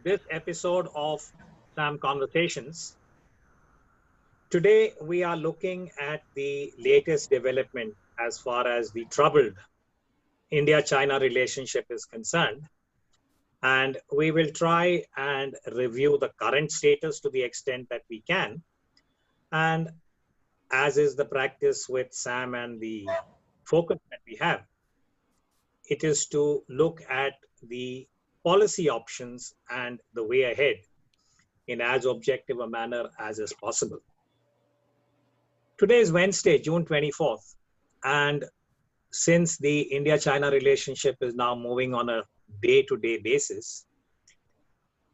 this episode of Sam Conversations. Today, we are looking at the latest development as far as the troubled India China relationship is concerned. And we will try and review the current status to the extent that we can. And as is the practice with Sam and the focus that we have, it is to look at the policy options and the way ahead in as objective a manner as is possible. Today is Wednesday, June 24th, and since the India-China relationship is now moving on a day-to-day basis,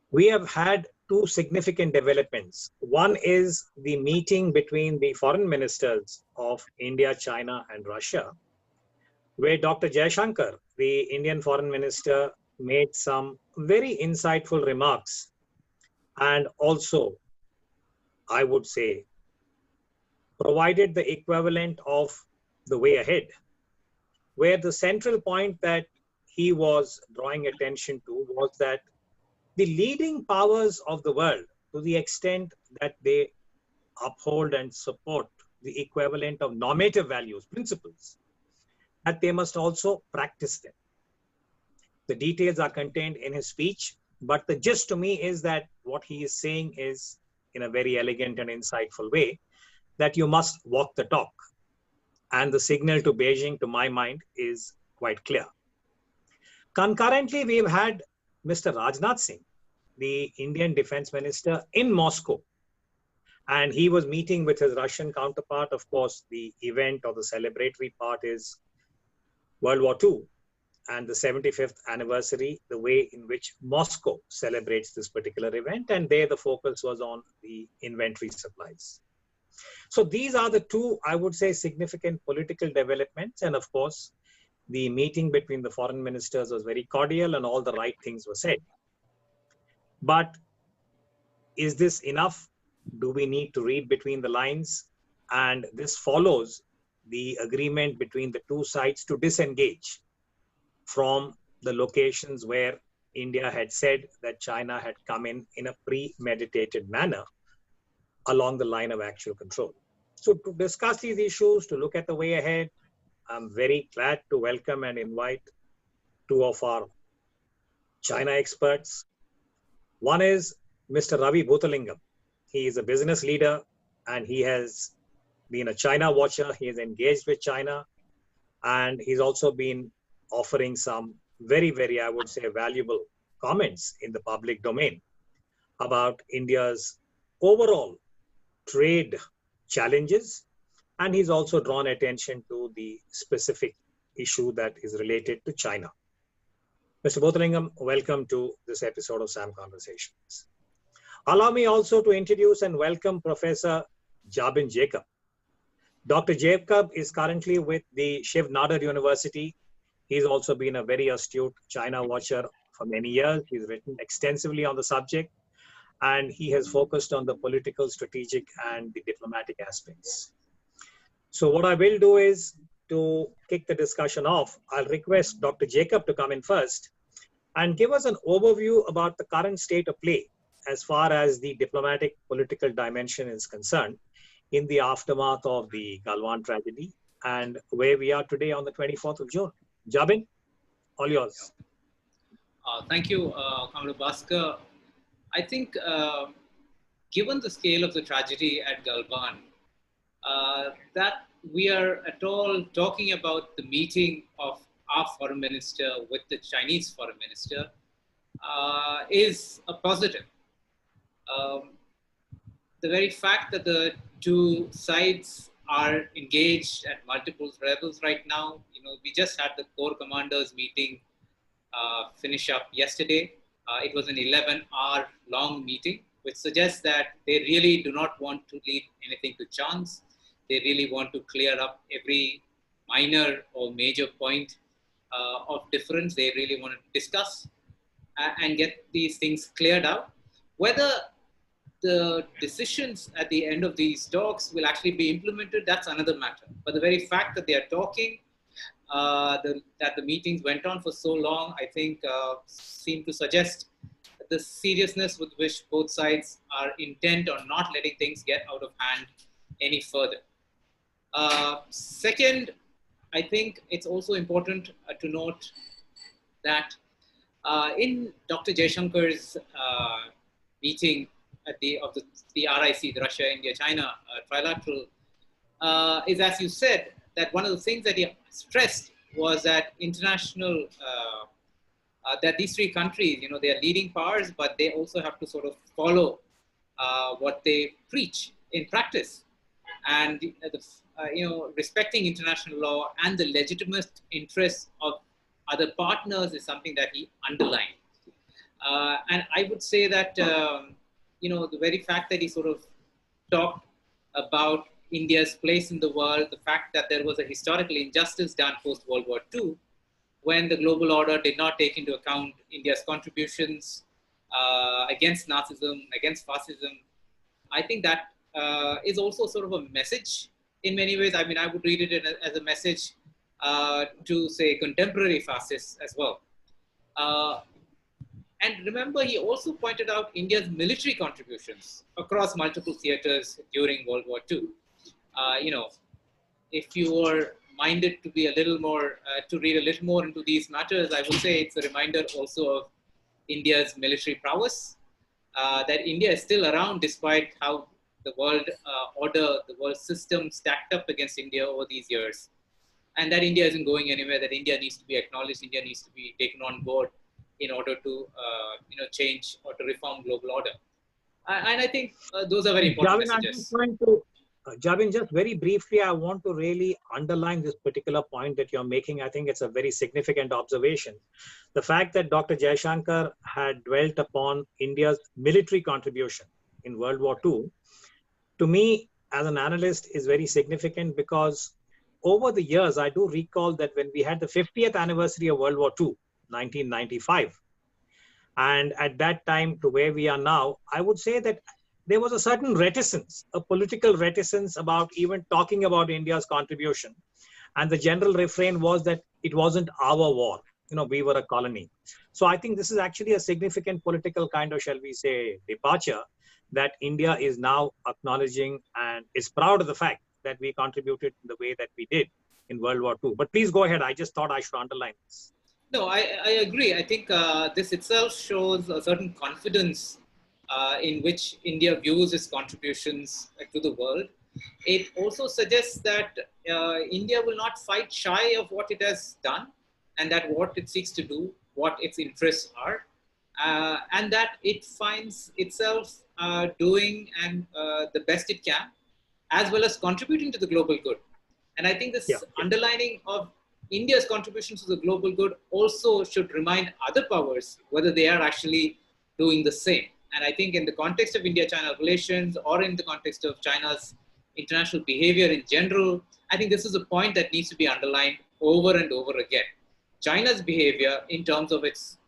we have had two significant developments. One is the meeting between the foreign ministers of India, China, and Russia, where Dr. Jaishankar, the Indian foreign minister, made some very insightful remarks and also, I would say, provided the equivalent of the way ahead, where the central point that he was drawing attention to was that the leading powers of the world, to the extent that they uphold and support the equivalent of normative values, principles, that they must also practice them. The details are contained in his speech, but the gist to me is that what he is saying is, in a very elegant and insightful way, that you must walk the talk. And the signal to Beijing, to my mind, is quite clear. Concurrently, we've had Mr. Rajnath Singh, the Indian Defense Minister, in Moscow. And he was meeting with his Russian counterpart. Of course, the event or the celebratory part is World War II and the 75th anniversary, the way in which Moscow celebrates this particular event. And there the focus was on the inventory supplies. So these are the two, I would say, significant political developments. And of course, the meeting between the foreign ministers was very cordial and all the right things were said. But is this enough? Do we need to read between the lines? And this follows the agreement between the two sides to disengage from the locations where India had said that China had come in a premeditated manner along the line of actual control. So to discuss these issues, to look at the way ahead, I'm very glad to welcome and invite two of our China experts. One is Mr. Ravi Bhootalingam. He is a business leader and he has been a China watcher. He is engaged with China and he's also been offering some very, I would say, valuable comments in the public domain about India's overall trade challenges. And he's also drawn attention to the specific issue that is related to China. Mr. Bhootalingam, welcome to this episode of Sam Conversations. Allow me also to introduce and welcome Professor Jabin Jacob. Dr. Jacob is currently with the Shiv Nadar University. He's also been a very astute China watcher for many years. He's written extensively on the subject, and he has focused on the political, strategic, and the diplomatic aspects. So what I will do is, to kick the discussion off, I'll request Dr. Jacob to come in first and give us an overview about the current state of play as far as the diplomatic political dimension is concerned in the aftermath of the Galwan tragedy and where we are today on the 24th of June. Jabin, all yours. Thank you, Comrade Bhaskar. I think given the scale of the tragedy at Galwan, that we are at all talking about the meeting of our foreign minister with the Chinese foreign minister is a positive. The very fact that the two sides are engaged at multiple levels right now, we just had the Corps Commanders meeting finish up yesterday. It was an 11-hour long meeting, which suggests that they really do not want to leave anything to chance. They really want to clear up every minor or major point of difference. They really want to discuss and get these things cleared out. Whether the decisions at the end of these talks will actually be implemented, that's another matter. But the very fact that they are talking, that the meetings went on for so long, I think seem to suggest the seriousness with which both sides are intent on not letting things get out of hand any further. Second, I think it's also important to note that in Dr. Jaishankar's meeting at the RIC, the Russia, India, China trilateral, is, as you said, that one of the things that he stressed was that international, that these three countries, they are leading powers, but they also have to sort of follow what they preach in practice. And respecting international law and the legitimate interests of other partners is something that he underlined. And I would say that the very fact that he sort of talked about India's place in the world, the fact that there was a historical injustice done post World War II, when the global order did not take into account India's contributions against Nazism, against fascism. I think that is also sort of a message in many ways. I mean, I would read it as a message to, say, contemporary fascists as well. And remember, he also pointed out India's military contributions across multiple theaters during World War II. If you were minded to be a little more, to read a little more into these matters, I would say it's a reminder also of India's military prowess, that India is still around despite how the world order, the world system stacked up against India over these years. And that India isn't going anywhere, that India needs to be acknowledged, India needs to be taken on board in order to change or to reform global order. And I think those are very important messages. Jabin, just very briefly, I want to really underline this particular point that you're making. I think it's a very significant observation. The fact that Dr. Jaishankar had dwelt upon India's military contribution in World War II, to me, as an analyst, is very significant because over the years, I do recall that when we had the 50th anniversary of World War II, 1995, and at that time to where we are now, I would say that there was a certain reticence, a political reticence about even talking about India's contribution. And the general refrain was that it wasn't our war. We were a colony. So I think this is actually a significant political kind of, shall we say, departure that India is now acknowledging and is proud of the fact that we contributed in the way that we did in World War II. But please go ahead. I just thought I should underline this. No, I agree. I think this itself shows a certain confidence in which India views its contributions to the world. It also suggests that India will not fight shy of what it has done and that what it seeks to do, what its interests are, and that it finds itself doing and the best it can, as well as contributing to the global good. And I think this underlining of India's contributions to the global good also should remind other powers whether they are actually doing the same. And I think in the context of India-China relations or in the context of China's international behavior in general, I think this is a point that needs to be underlined over and over again. China's behavior in terms of its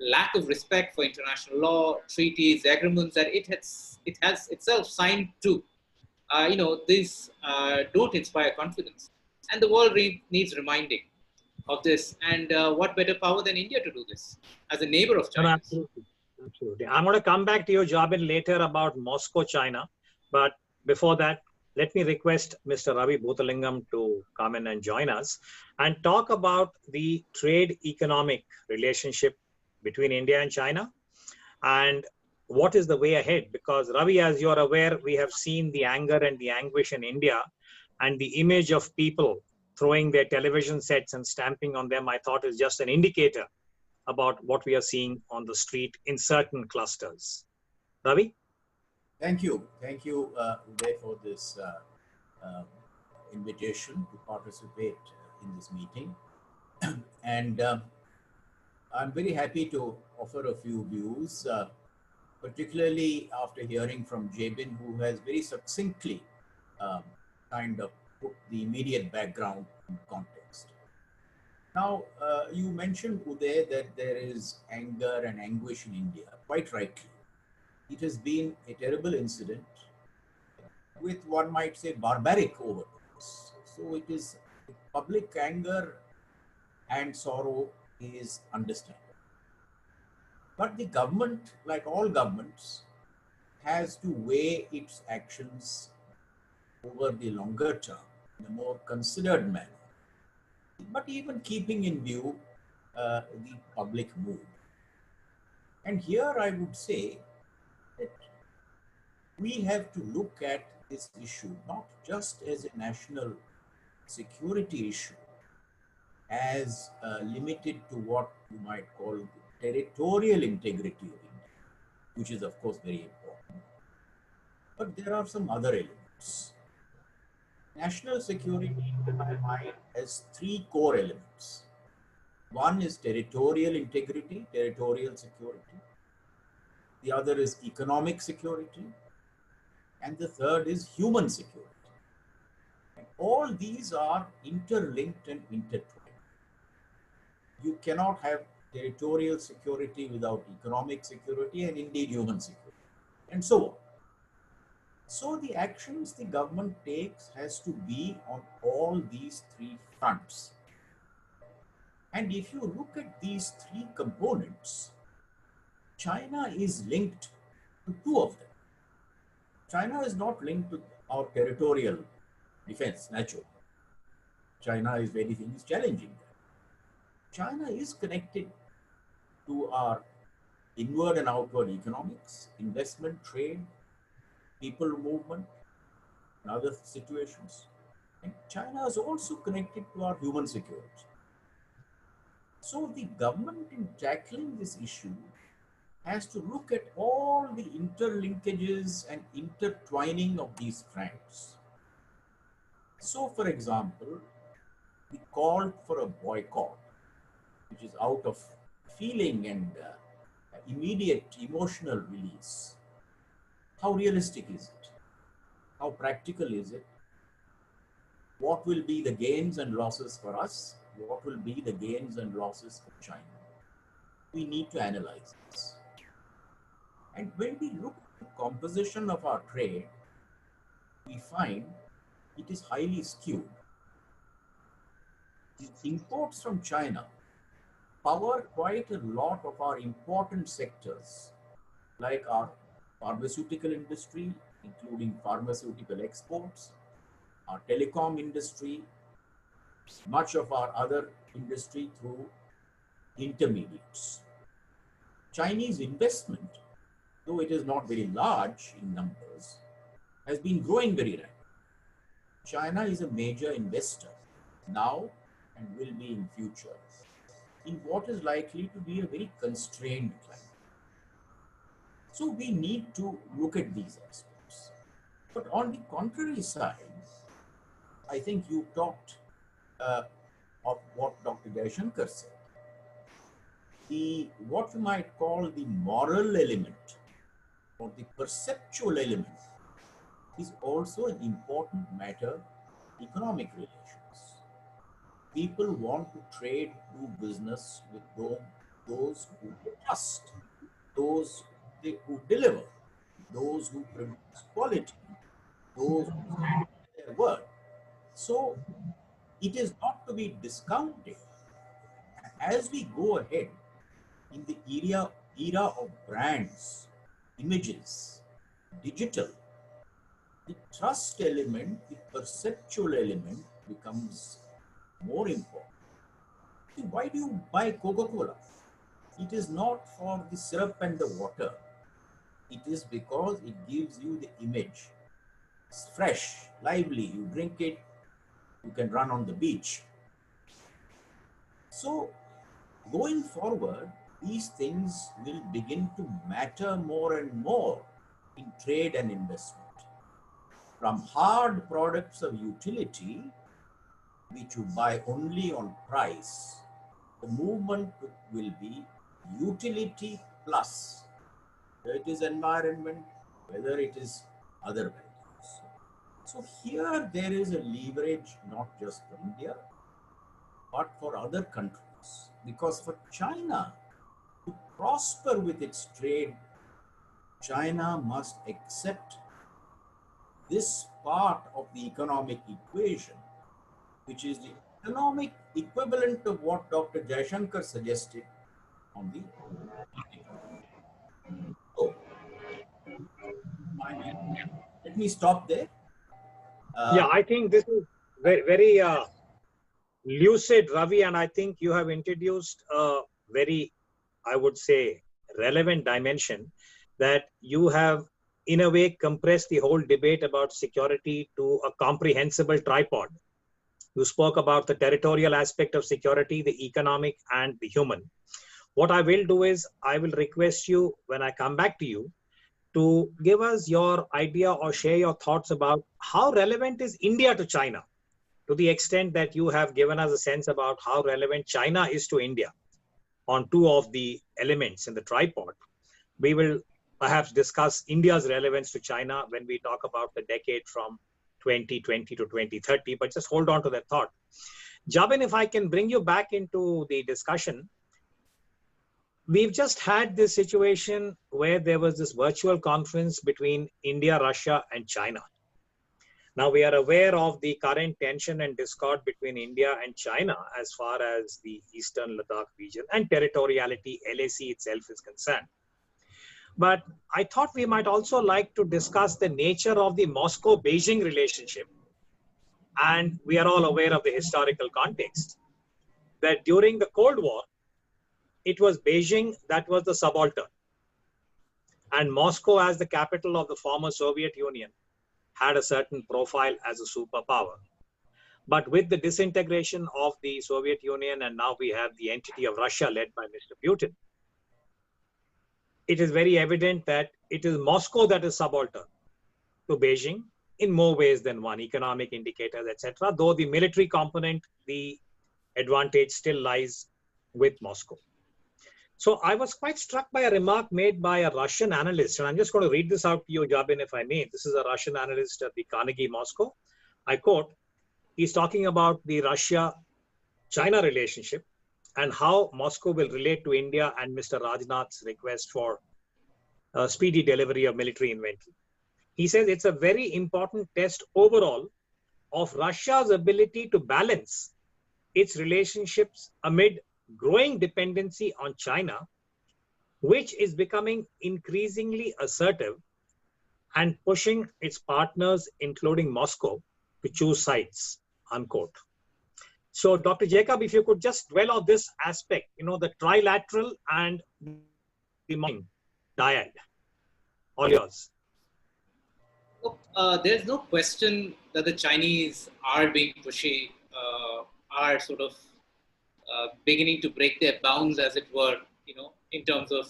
lack of respect for international law, treaties, agreements that it has itself signed to, these don't inspire confidence. And the world needs reminding of this. And what better power than India to do this as a neighbor of China? Absolutely. Absolutely. I'm going to come back to you, Jabin, later about Moscow, China. But before that, let me request Mr. Ravi Bhootalingam to come in and join us and talk about the trade economic relationship between India and China and what is the way ahead. Because Ravi, as you're aware, we have seen the anger and the anguish in India and the image of people throwing their television sets and stamping on them, I thought is just an indicator about what we are seeing on the street in certain clusters. Ravi? Thank you. Thank you, Uday, for this invitation to participate in this meeting. And I'm very happy to offer a few views, particularly after hearing from Jabin, who has very succinctly kind of put the immediate background in context. Now, you mentioned, Uday, that there is anger and anguish in India, quite rightly. It has been a terrible incident with, one might say, barbaric overtones. So it is public anger and sorrow is understandable. But the government, like all governments, has to weigh its actions over the longer term in a more considered manner, but even keeping in view the public mood. And here I would say that we have to look at this issue not just as a national security issue, as limited to what you might call the territorial integrity of India, which is, of course, very important. But there are some other elements. National security, in my mind, has three core elements. One is territorial integrity, territorial security. The other is economic security. And the third is human security. And all these are interlinked and intertwined. You cannot have territorial security without economic security and indeed human security, and so on. So the actions the government takes has to be on all these three fronts. And if you look at these three components, China is linked to two of them. China is not linked to our territorial defense, naturally. China, if anything, is challenging that. China is connected to our inward and outward economics, investment, trade, people movement, and other situations. And China is also connected to our human security. So the government, in tackling this issue, has to look at all the interlinkages and intertwining of these strands. So, for example, we called for a boycott, which is out of feeling and immediate emotional release. How realistic is it? How practical is it? What will be the gains and losses for us? What will be the gains and losses for China? We need to analyze this. And when we look at the composition of our trade, we find it is highly skewed. The imports from China power quite a lot of our important sectors, like our pharmaceutical industry, including pharmaceutical exports, our telecom industry, much of our other industry through intermediates. Chinese investment, though it is not very large in numbers, has been growing very rapidly. China is a major investor now and will be in future in what is likely to be a very constrained climate. So we need to look at these aspects. But on the contrary side, I think you talked of what Dr. Jaishankar said. What you might call the moral element or the perceptual element is also an important matter in economic relations. People want to trade, do business with those who they trust, those who deliver, those who produce quality, those who stand by their word. So it is not to be discounted. As we go ahead in the era of brands, images, digital, the trust element, the perceptual element becomes more important. See, why do you buy Coca-Cola? It is not for the syrup and the water. It is because it gives you the image. It's fresh, lively. You drink it, you can run on the beach. So, going forward, these things will begin to matter more and more in trade and investment. From hard products of utility, which you buy only on price, the movement will be utility plus, whether it is environment, whether it is other values. So here there is a leverage not just for India, but for other countries. Because for China to prosper with its trade, China must accept this part of the economic equation, which is the economic equivalent of what Dr. Jaishankar suggested on the me stop there. Yeah, I think this is very lucid, Ravi, and I think you have introduced a very, I would say, relevant dimension that you have, in a way, compressed the whole debate about security to a comprehensible tripod. You spoke about the territorial aspect of security, the economic, and the human. What I will do is I will request you, when I come back to you, to give us your idea or share your thoughts about how relevant is India to China, to the extent that you have given us a sense about how relevant China is to India on two of the elements in the tripod. We will perhaps discuss India's relevance to China when we talk about the decade from 2020 to 2030, but just hold on to that thought. Jabin, if I can bring you back into the discussion, we've just had this situation where there was this virtual conference between India, Russia, and China. Now, we are aware of the current tension and discord between India and China as far as the Eastern Ladakh region and territoriality, LAC itself is concerned. But I thought we might also like to discuss the nature of the Moscow-Beijing relationship. And we are all aware of the historical context that during the Cold War, it was Beijing that was the subaltern. And Moscow, as the capital of the former Soviet Union, had a certain profile as a superpower. But with the disintegration of the Soviet Union, and now we have the entity of Russia led by Mr. Putin, it is very evident that it is Moscow that is subaltern to Beijing in more ways than one, economic indicators, etc. Though the military component, the advantage still lies with Moscow. So I was quite struck by a remark made by a Russian analyst, and I'm just going to read this out to you, Jabin, if I may. This is a Russian analyst at the Carnegie Moscow. I quote, he's talking about the Russia-China relationship and how Moscow will relate to India and Mr. Rajnath's request for speedy delivery of military inventory. He says it's a very important test overall of Russia's ability to balance its relationships amid growing dependency on China, which is becoming increasingly assertive and pushing its partners, including Moscow, to choose sides, unquote. So, Dr. Jacob, if you could just dwell on this aspect, the trilateral and the dyad. All yours. Look, there's no question that the Chinese are being pushy, are sort of beginning to break their bounds, as it were, in terms of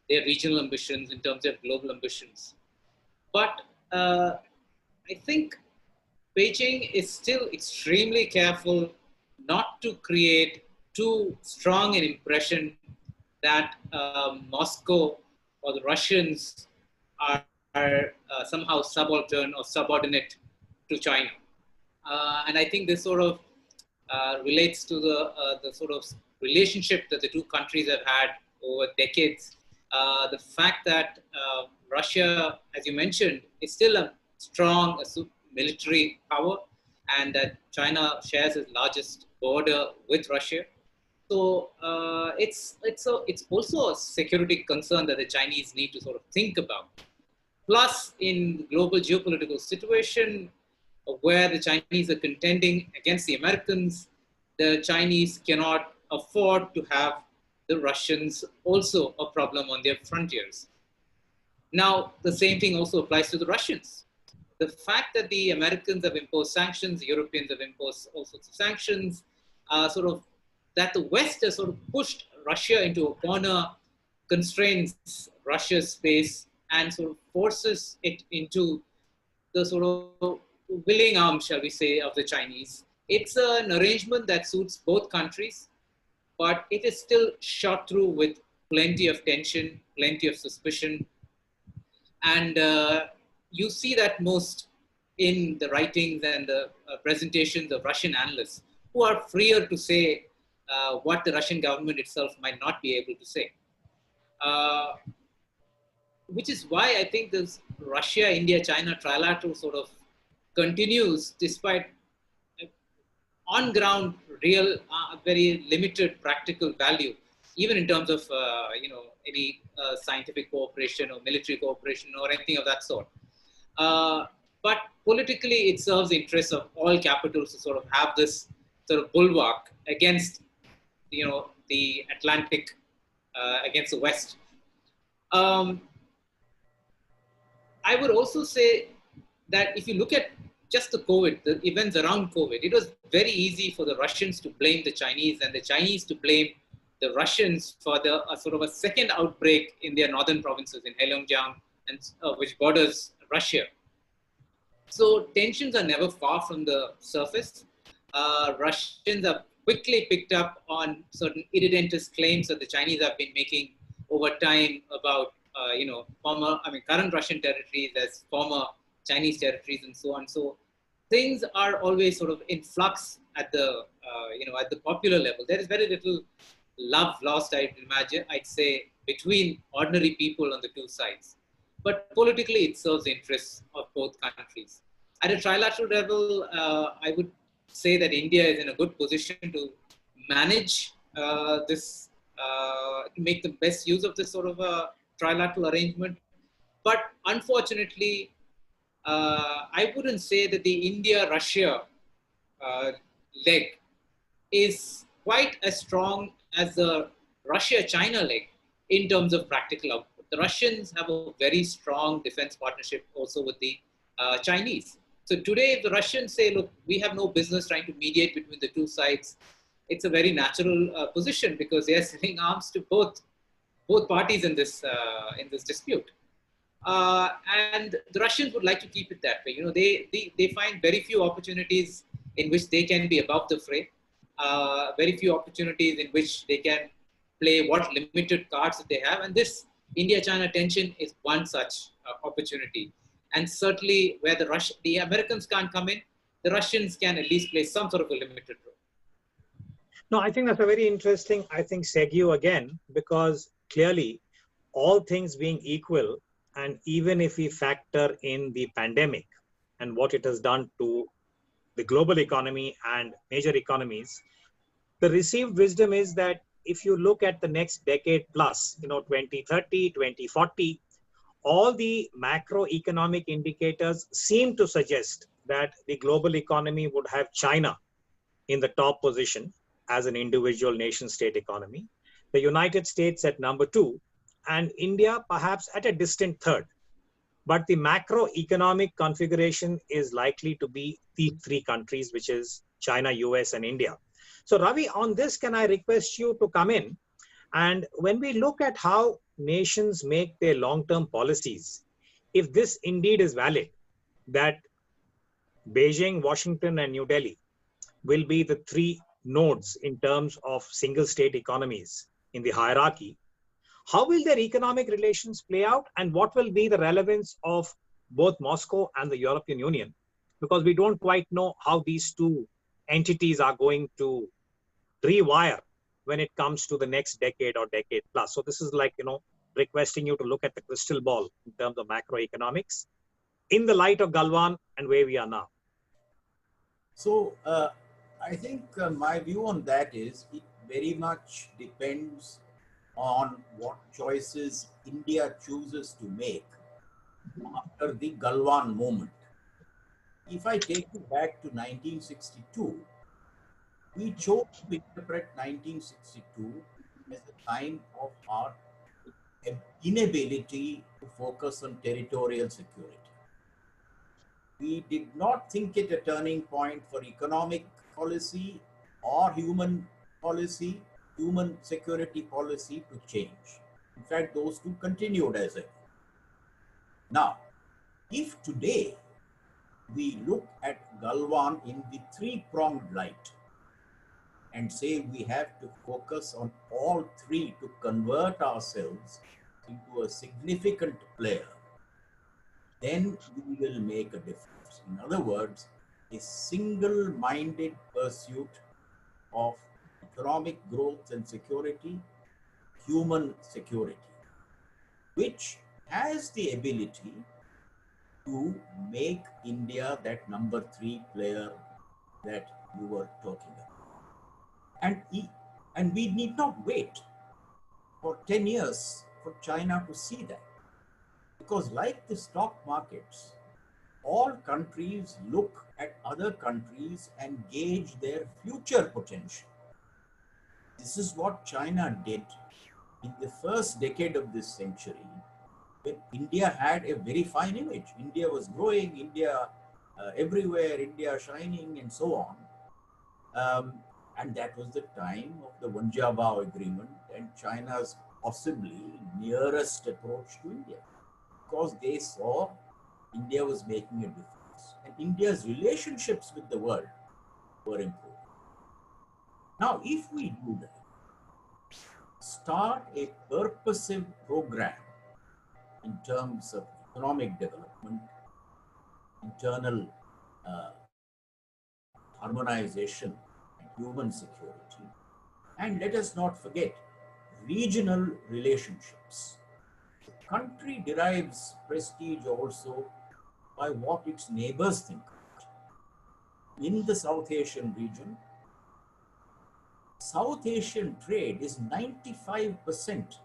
their regional ambitions, in terms of global ambitions. But I think Beijing is still extremely careful not to create too strong an impression that Moscow or the Russians are somehow subaltern or subordinate to China. And I think this sort of relates to the sort of relationship that the two countries have had over decades. The fact that Russia, as you mentioned, is still a strong military power, and that China shares its largest border with Russia. So it's also a security concern that the Chinese need to sort of think about. Plus, in the global geopolitical situation where the Chinese are contending against the Americans, the Chinese cannot afford to have the Russians also a problem on their frontiers. Now, the same thing also applies to the Russians. The fact that the Americans have imposed sanctions, the Europeans have imposed all sorts of sanctions, that the West has sort of pushed Russia into a corner, constrains Russia's space, and sort of forces it into the sort of willing arm, shall we say, of the Chinese. It's an arrangement that suits both countries, but it is still shot through with plenty of tension, plenty of suspicion. And you see that most in the writings and the presentations of Russian analysts, who are freer to say what the Russian government itself might not be able to say. Which is why I think this Russia, India, China trilateral sort of continues despite on-ground, real, very limited practical value, even in terms of any scientific cooperation or military cooperation or anything of that sort. but politically it serves the interests of all capitals to sort of have this sort of bulwark against, the Atlantic, against the West. Um, I would also say that if you look at just the events around COVID, it was very easy for the Russians to blame the Chinese and the Chinese to blame the Russians for the sort of a second outbreak in their northern provinces in Heilongjiang, and which borders Russia. So tensions are never far from the surface. Russians have quickly picked up on certain irredentist claims that the Chinese have been making over time about, current Russian territories as former Chinese territories and so on. So things are always sort of in flux at the, at the popular level. There is very little love lost, I'd say, between ordinary people on the two sides. But politically, it serves the interests of both countries. At a trilateral level, I would say that India is in a good position to manage this, make the best use of this sort of a trilateral arrangement. But unfortunately, I wouldn't say that the India-Russia leg is quite as strong as the Russia-China leg in terms of practical output. The Russians have a very strong defense partnership also with the Chinese. So today, if the Russians say, look, we have no business trying to mediate between the two sides, it's a very natural position because they are selling arms to both parties in this dispute. And the Russians would like to keep it that way. They find very few opportunities in which they can be above the fray. Very few opportunities in which they can play what limited cards that they have. And this India-China tension is one such opportunity. And certainly where the Americans can't come in, the Russians can at least play some sort of a limited role. No, I think that's a very interesting, segue again, because clearly all things being equal, and even if we factor in the pandemic and what it has done to the global economy and major economies, the received wisdom is that if you look at the next decade plus, 2030, 2040, all the macroeconomic indicators seem to suggest that the global economy would have China in the top position as an individual nation state economy, the United States at number 2, and India perhaps at a distant third. But the macroeconomic configuration is likely to be these three countries, which is China, US, and India. So Ravi, on this, can I request you to come in? And when we look at how nations make their long-term policies, if this indeed is valid, that Beijing, Washington, and New Delhi will be the three nodes in terms of single state economies in the hierarchy, how will their economic relations play out, and what will be the relevance of both Moscow and the European Union? Because we don't quite know how these two entities are going to rewire when it comes to the next decade or decade plus. So this is like, requesting you to look at the crystal ball in terms of macroeconomics in the light of Galwan and where we are now. So I think my view on that is it very much depends on what choices India chooses to make after the Galwan moment. If I take you back to 1962, we chose to interpret 1962 as a time of our inability to focus on territorial security. We did not think it a turning point for economic policy or human security policy to change. In fact, those two continued as a. Now, if today we look at Galwan in the three-pronged light and say we have to focus on all three to convert ourselves into a significant player, then we will make a difference. In other words, a single-minded pursuit of economic growth and security, human security, which has the ability to make India that number 3 player that you were talking about. And we need not wait for 10 years for China to see that. Because like the stock markets, all countries look at other countries and gauge their future potential. This is what China did in the first decade of this century, when India had a very fine image. India was growing, India everywhere, India shining, and so on. And that was the time of the Vanjabao Agreement and China's possibly nearest approach to India, because they saw India was making a difference and India's relationships with the world were improving. Now, if we do that, start a purposive program in terms of economic development, internal harmonization, and human security, and let us not forget regional relationships. The country derives prestige also by what its neighbors think. In the South Asian region, South Asian trade is 95%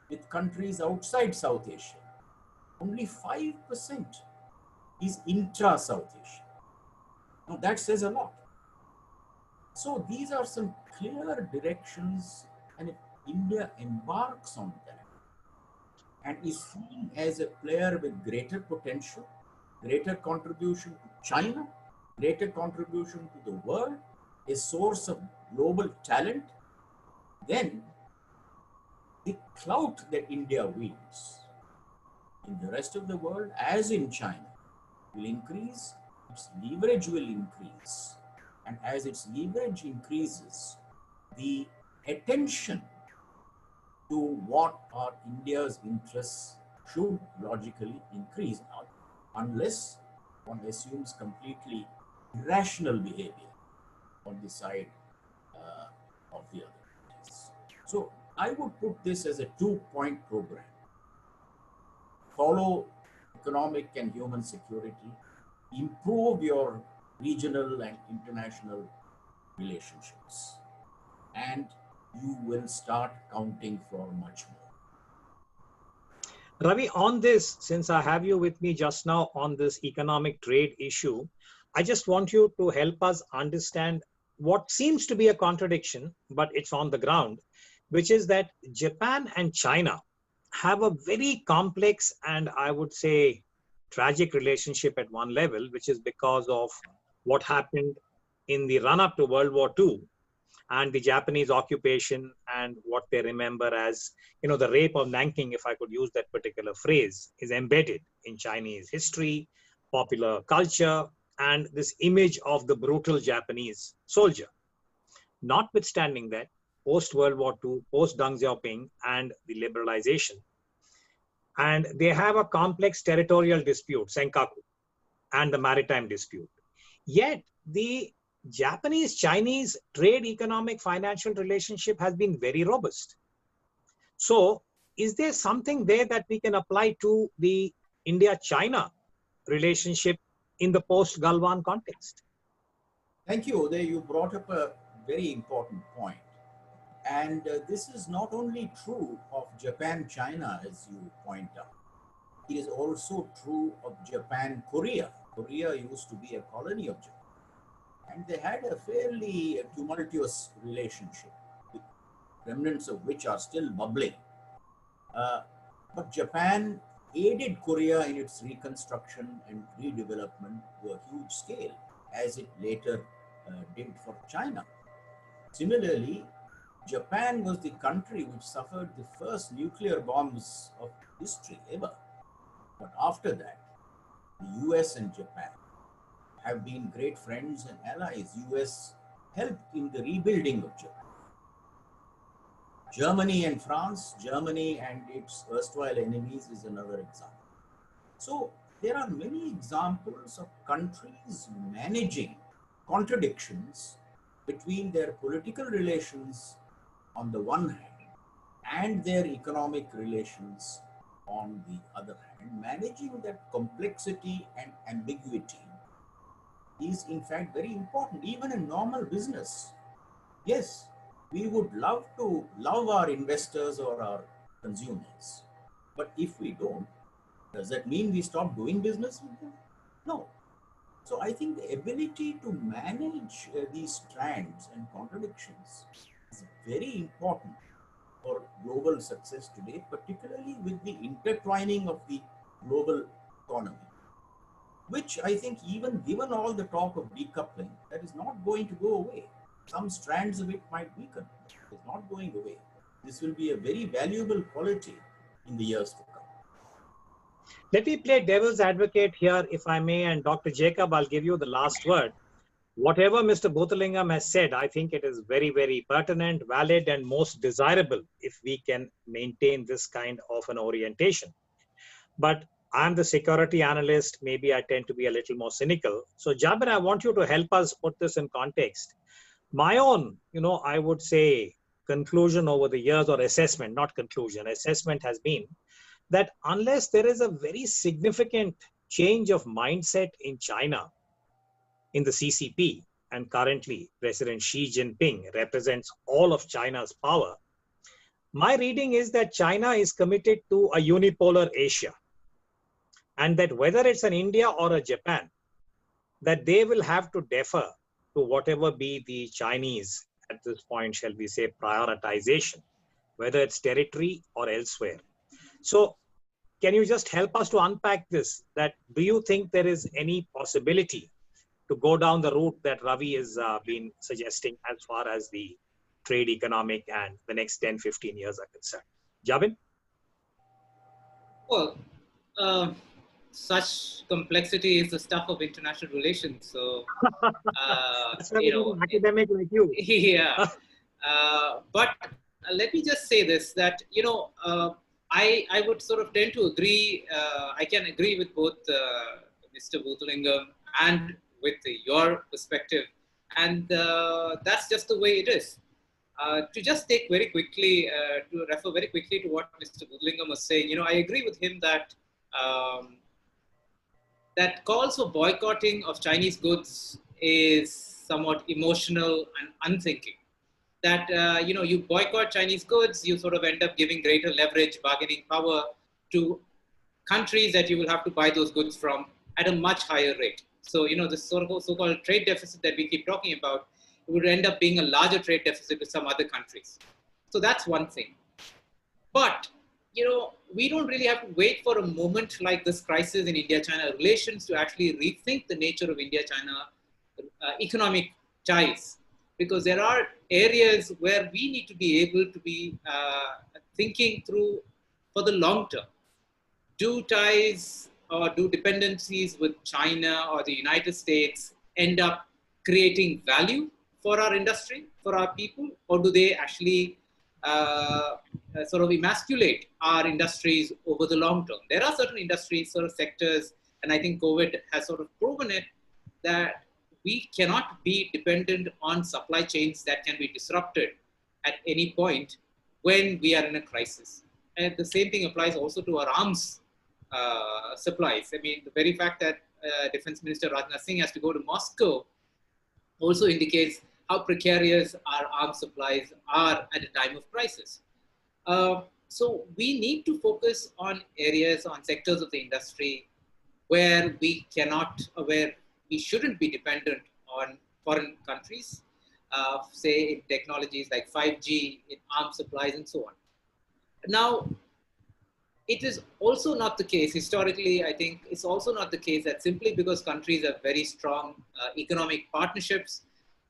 with countries outside South Asia. Only 5% is intra-South Asia. Now that says a lot. So these are some clear directions, and if India embarks on that and is seen as a player with greater potential, greater contribution to China, greater contribution to the world, a source of global talent, then the clout that India wields in the rest of the world, as in China, will increase, its leverage will increase. And as its leverage increases, the attention to what are India's interests should logically increase, unless one assumes completely irrational behavior on the side of the other parties. So I would put this as a two-point program. Follow economic and human security, improve your regional and international relationships, and you will start counting for much more. Ravi, on this, since I have you with me just now on this economic trade issue, I just want you to help us understand what seems to be a contradiction, but it's on the ground, which is that Japan and China have a very complex and I would say tragic relationship at one level, which is because of what happened in the run up to World War II and the Japanese occupation and what they remember as, the rape of Nanking, if I could use that particular phrase, is embedded in Chinese history, popular culture, and this image of the brutal Japanese soldier. Notwithstanding that, post-World War II, post-Deng Xiaoping and the liberalization, and they have a complex territorial dispute, Senkaku, and the maritime dispute. Yet, the Japanese-Chinese trade, economic, financial relationship has been very robust. So, is there something there that we can apply to the India-China relationship in the post-Galwan context? Thank you, Uday. You brought up a very important point. And this is not only true of Japan-China, as you point out. It is also true of Japan-Korea. Korea used to be a colony of Japan. And they had a fairly tumultuous relationship, with remnants of which are still bubbling. But Japan aided Korea in its reconstruction and redevelopment to a huge scale, as it later did for China. Similarly, Japan was the country which suffered the first nuclear bombs of history ever. But after that, the US and Japan have been great friends and allies. US helped in the rebuilding of Japan. Germany and France, Germany and its erstwhile enemies is another example. So there are many examples of countries managing contradictions between their political relations on the one hand and their economic relations on the other hand. Managing that complexity and ambiguity is in fact very important, even in normal business. Yes, we would love to love our investors or our consumers, but if we don't, does that mean we stop doing business with them? No. So I think the ability to manage these strands and contradictions is very important for global success today, particularly with the intertwining of the global economy, which I think, even given all the talk of decoupling, that is not going to go away. Some strands of it might weaken, but it's not going away. This will be a very valuable quality in the years to come. Let me play devil's advocate here, if I may, and Dr. Jacob, I'll give you the last word. Whatever Mr. Bhootalingam has said, I think it is very, very pertinent, valid, and most desirable if we can maintain this kind of an orientation. But I'm the security analyst. Maybe I tend to be a little more cynical. So, Jabin, I want you to help us put this in context. My own, I would say conclusion over the years, or assessment, not conclusion, assessment has been that unless there is a very significant change of mindset in China, in the CCP, and currently President Xi Jinping represents all of China's power, my reading is that China is committed to a unipolar Asia, and that whether it's an India or a Japan, that they will have to defer to whatever be the Chinese, at this point, shall we say, prioritization, whether it's territory or elsewhere. So can you just help us to unpack this? That do you think there is any possibility to go down the route that Ravi has been suggesting as far as the trade, economic, and the next 10, 15 years are concerned? Jabin? Well, such complexity is the stuff of international relations. So, That's why we need an academic like you. yeah. But let me just say this, that, I would sort of tend to agree. I can agree with both Mr. Bhootalingam and with your perspective. And that's just the way it is. To just take very quickly, to refer very quickly to what Mr. Bhootalingam was saying, I agree with him that that calls for boycotting of Chinese goods is somewhat emotional and unthinking. That you boycott Chinese goods, you sort of end up giving greater leverage, bargaining power to countries that you will have to buy those goods from at a much higher rate. So this sort of so-called trade deficit that we keep talking about, it would end up being a larger trade deficit with some other countries. So that's one thing. But we don't really have to wait for a moment like this crisis in India-China relations to actually rethink the nature of India-China economic ties, because there are areas where we need to be able to be thinking through for the long term. Do ties or do dependencies with China or the United States end up creating value for our industry, for our people, or do they actually sort of emasculate our industries over the long term? There are certain industries, sort of sectors, and I think COVID has sort of proven it, that we cannot be dependent on supply chains that can be disrupted at any point when we are in a crisis. And the same thing applies also to our arms supplies. I mean, the very fact that Defense Minister Rajnath Singh has to go to Moscow also indicates how precarious our arms supplies are at a time of crisis. So we need to focus on areas, on sectors of the industry where we cannot, where we shouldn't be dependent on foreign countries, say in technologies like 5G, in arms supplies, and so on. Now, it is also not the case, historically, I think it's also not the case that simply because countries have very strong economic partnerships,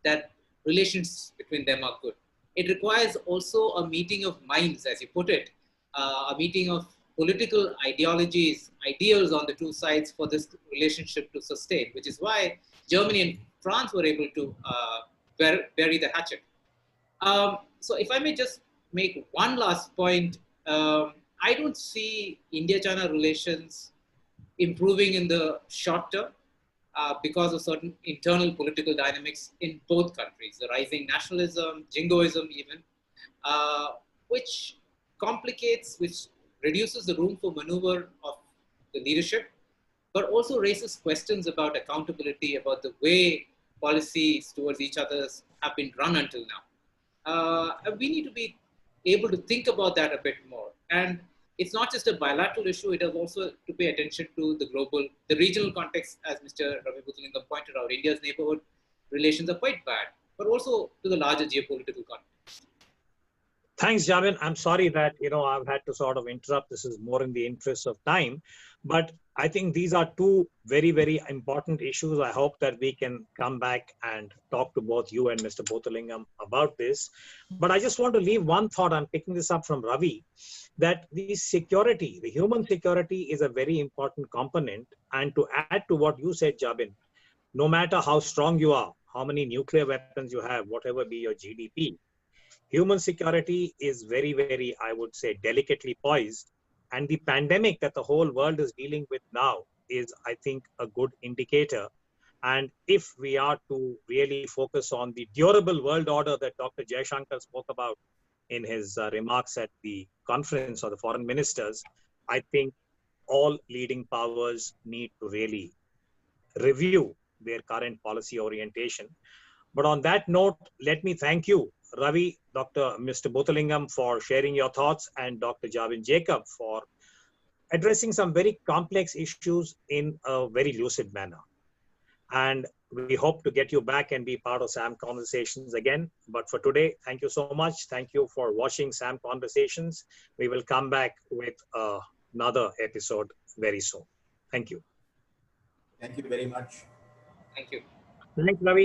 that relations between them are good. It requires also a meeting of minds, as you put it, a meeting of political ideologies, ideals on the two sides for this relationship to sustain, which is why Germany and France were able to bury the hatchet. So if I may just make one last point, I don't see India-China relations improving in the short term because of certain internal political dynamics in both countries, the rising nationalism, jingoism even, which complicates, which reduces the room for maneuver of the leadership, but also raises questions about accountability, about the way policies towards each other have been run until now. And we need to be able to think about that a bit more. And it's not just a bilateral issue, it is also to pay attention to the regional context, as Mr. Ravi Bhootalingam pointed out. India's neighborhood relations are quite bad, but also to the larger geopolitical context. Thanks, Jabin. I'm sorry that, I've had to sort of interrupt. This is more in the interest of time. But I think these are two very, very important issues. I hope that we can come back and talk to both you and Mr. Bhootalingam about this. But I just want to leave one thought. I'm picking this up from Ravi, that the security, the human security is a very important component. And to add to what you said, Jabin, no matter how strong you are, how many nuclear weapons you have, whatever be your GDP, human security is very, very, I would say, delicately poised. And the pandemic that the whole world is dealing with now is, I think, a good indicator. And if we are to really focus on the durable world order that Dr. Jaishankar spoke about in his remarks at the conference of the foreign ministers, I think all leading powers need to really review their current policy orientation. But on that note, let me thank you, Ravi, Mr. Bhootalingam, for sharing your thoughts, and Dr. Jabin Jacob for addressing some very complex issues in a very lucid manner. And we hope to get you back and be part of SAM Conversations again. But for today, thank you so much. Thank you for watching SAM Conversations. We will come back with another episode very soon. Thank you. Thank you very much. Thank you. Thanks, Ravi.